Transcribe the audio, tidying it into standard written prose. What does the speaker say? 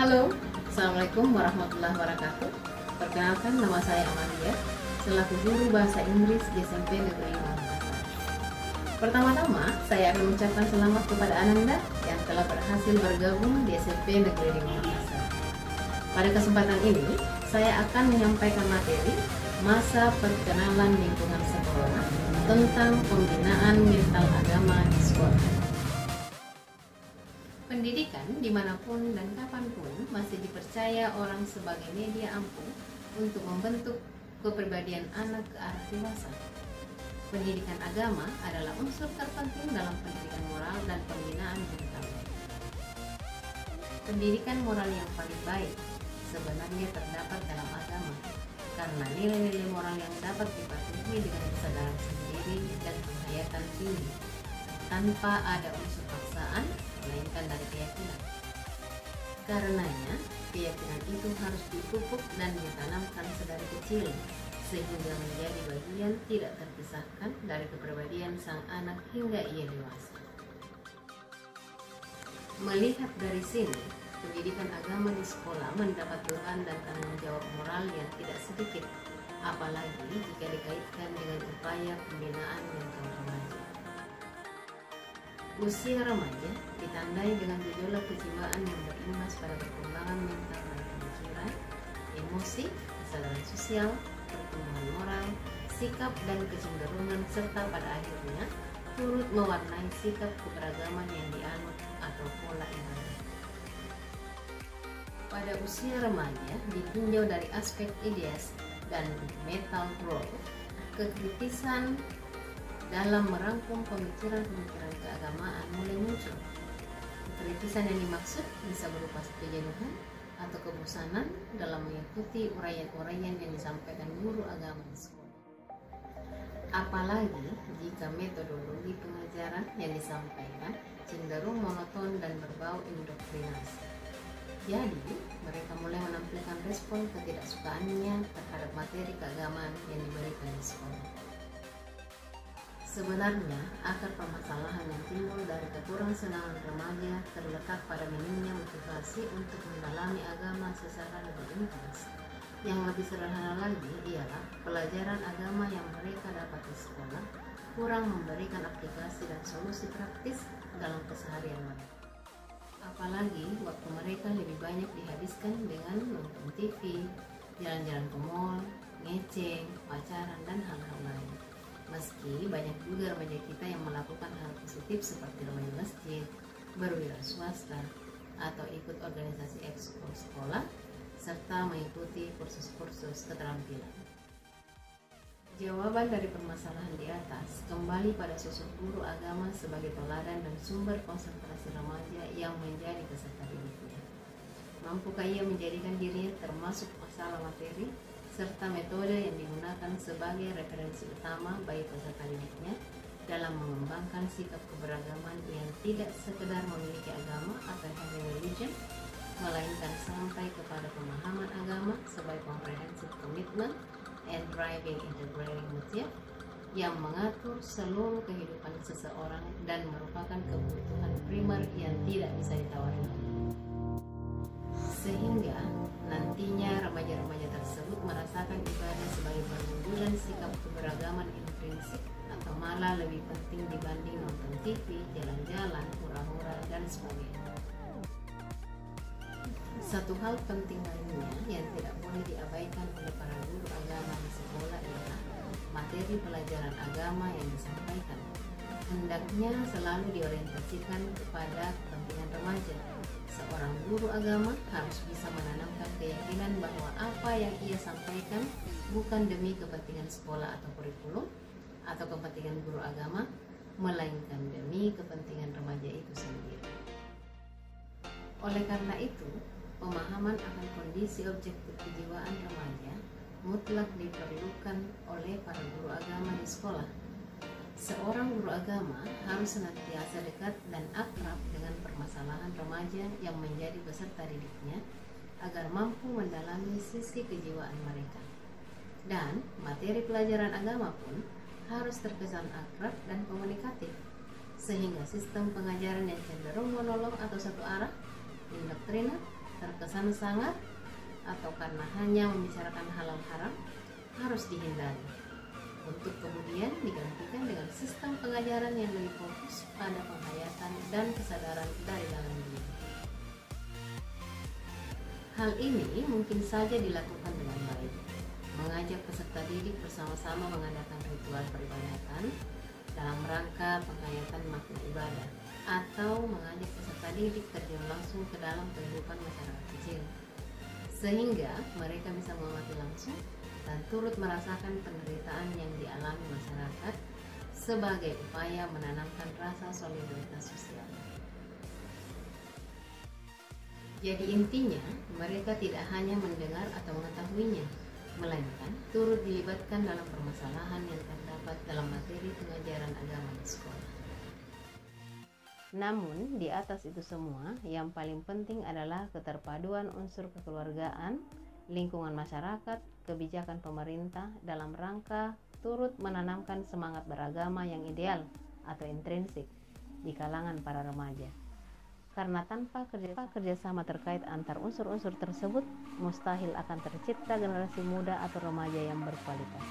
Halo, Assalamualaikum warahmatullahi wabarakatuh. Perkenalkan, nama saya Amalia, selaku guru bahasa Inggris di SMP Negeri 5 Makassar. Pertama-tama, saya akan mengucapkan selamat kepada Ananda yang telah berhasil bergabung di SMP Negeri 5 Makassar. Pada kesempatan ini, saya akan menyampaikan materi masa perkenalan lingkungan sekolah tentang pembinaan mental agama di sekolah. Pendidikan dimanapun dan kapanpun masih dipercaya orang sebagai media ampuh untuk membentuk kepribadian anak ke arah dewasa. Pendidikan agama adalah unsur terpenting dalam pendidikan moral dan pembinaan mental. Pendidikan moral yang paling baik sebenarnya terdapat dalam agama, karena nilai-nilai moral yang dapat dipatuhi dengan kesadaran sendiri dan penghayatan tinggi, tanpa ada unsur paksaan, melainkan dari keyakinan. Karenanya, keyakinan itu harus dipupuk dan ditanamkan sedari kecil, sehingga menjadi bagian tidak terpisahkan dari kepribadian sang anak hingga ia dewasa. Melihat dari sini, pendidikan agama di sekolah mendapat beban dan tanggung jawab moral yang tidak sedikit, apalagi jika dikaitkan dengan upaya pembinaan mental remaja. Usia remaja ditandai dengan gejolak kejiwaan yang berimbas pada perkembangan mental dan pemikiran, emosi, kesadaran sosial, pertumbuhan moral, sikap dan kecenderungan, serta pada akhirnya turut mewarnai sikap keberagaman yang dianut atau pola ibadah. Pada usia remaja ditinjau dari aspek ideas dan mental growth, kekritisan dalam merangkum pemikiran-pemikiran keagamaan mulai muncul. Kekritisan yang dimaksud bisa berupa kejenuhan atau kebosanan dalam mengikuti uraian-uraian yang disampaikan guru agama di sekolah. Apalagi jika metodologi pengajaran yang disampaikan cenderung monoton dan berbau indoktrinasi. Jadi, mereka mulai menampilkan respon ketidaksukaannya terhadap materi keagamaan yang diberikan di sekolah. Sebenarnya, akar permasalahan yang timbul dari kekurangsenangan remaja terletak pada minimnya motivasi untuk mendalami agama secara lebih intens. Yang lebih sederhana lagi ialah pelajaran agama yang mereka dapat di sekolah kurang memberikan aplikasi dan solusi praktis dalam keseharian mereka. Apalagi waktu mereka lebih banyak dihabiskan dengan nonton TV, jalan-jalan ke mall, ngeceng, pacaran, dan hal-hal lain. Meski banyak juga remaja kita yang melakukan hal positif seperti bermain masjid, berwira swasta, atau ikut organisasi ekskul sekolah, serta mengikuti kursus-kursus keterampilan. Jawaban dari permasalahan di atas kembali pada sosok guru agama sebagai teladan dan sumber konsentrasi remaja yang menjadi peserta didiknya. Mampukah ia menjadikan dirinya termasuk masalah materi serta metode yang digunakan sebagai referensi utama bagi peserta didiknya dalam mengembangkan sikap keberagaman yang tidak sekedar memiliki agama atau having religion, melainkan sampai kepada pemahaman agama sebagai comprehensive commitment and driving integrating motive yang mengatur seluruh kehidupan seseorang dan merupakan kebutuhan primer yang tidak bisa ditawari lagi. Sehingga nantinya remaja-remaja tersebut merasakan ibadah sebagai perwujudan sikap keberagaman intrinsik atau malah lebih penting dibanding nonton TV, jalan-jalan, hura-hura, dan sebagainya. Satu hal penting lainnya yang tidak boleh diabaikan oleh para guru agama di sekolah ialah materi pelajaran agama yang disampaikan. Hendaknya selalu diorientasikan kepada kepentingan remaja. Seorang guru agama harus bisa menanamkan keyakinan bahwa apa yang ia sampaikan bukan demi kepentingan sekolah atau kurikulum atau kepentingan guru agama, melainkan demi kepentingan remaja itu sendiri. Oleh karena itu, pemahaman akan kondisi objektif kejiwaan remaja mutlak diperlukan oleh para guru agama di sekolah. Seorang guru agama harus senantiasa dekat dan akrab dengan permasalahan remaja yang menjadi peserta didiknya agar mampu mendalami sisi kejiwaan mereka. Dan materi pelajaran agama pun harus terkesan akrab dan komunikatif, sehingga sistem pengajaran yang cenderung monolog atau satu arah, indoktriner, terkesan sangar atau karena hanya membicarakan halal haram harus dihindari, untuk kemudian digantikan dengan sistem pengajaran yang lebih fokus pada penghayatan dan kesadaran dari dalam diri. Hal ini mungkin saja dilakukan dengan baik, mengajak peserta didik bersama-sama mengadakan ritual peribadatan dalam rangka penghayatan makna ibadah, atau mengajak peserta didik terjun langsung ke dalam kehidupan masyarakat kecil, sehingga mereka bisa mengamati langsung dan turut merasakan penderitaan yang dialami masyarakat sebagai upaya menanamkan rasa solidaritas sosial. Jadi intinya, mereka tidak hanya mendengar atau mengetahuinya, melainkan turut dilibatkan dalam permasalahan yang terdapat dalam materi pengajaran agama di sekolah. Namun, di atas itu semua, yang paling penting adalah keterpaduan unsur kekeluargaan, lingkungan masyarakat, kebijakan pemerintah dalam rangka turut menanamkan semangat beragama yang ideal atau intrinsik di kalangan para remaja. Karena tanpa kerjasama terkait antar unsur-unsur tersebut, mustahil akan tercipta generasi muda atau remaja yang berkualitas.